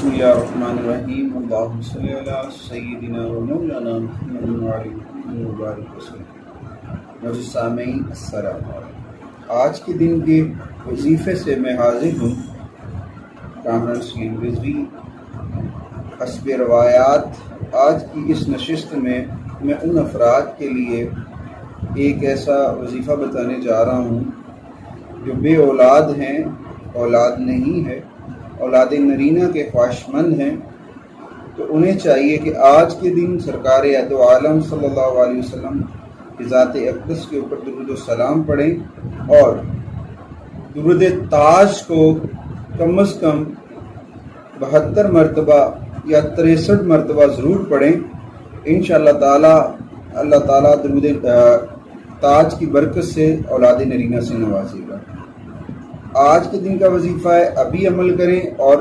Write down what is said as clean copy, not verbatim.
بسم اللہ الرحمن الرحیم اللہم صلی علی سیدنا و مولانا محمد وعلی مبارک وسلم۔ مجھے سامعین السلام علیکم۔ آج کے دن کے وظیفے سے میں حاضر ہوں کامران سلیم رضوی۔ حسب روایات آج کی اس نشست میں ان افراد کے لیے ایک ایسا وظیفہ بتانے جا رہا ہوں جو بے اولاد ہیں، اولاد نہیں ہے، اولاد نرینہ کے خواہش مند ہیں، تو انہیں چاہیے کہ آج کے دن سرکار دو عالم صلی اللہ علیہ وسلم کی ذات اقدس کے اوپر درود و سلام پڑھیں اور درود تاج کو کم از کم 72 مرتبہ یا 63 مرتبہ ضرور پڑھیں۔ انشاءاللہ تعالی اللہ تعالیٰ درود تاج کی برکت سے اولاد نرینہ سے نوازے گا۔ آج کے دن کا وظیفہ ہے، ابھی عمل کریں اور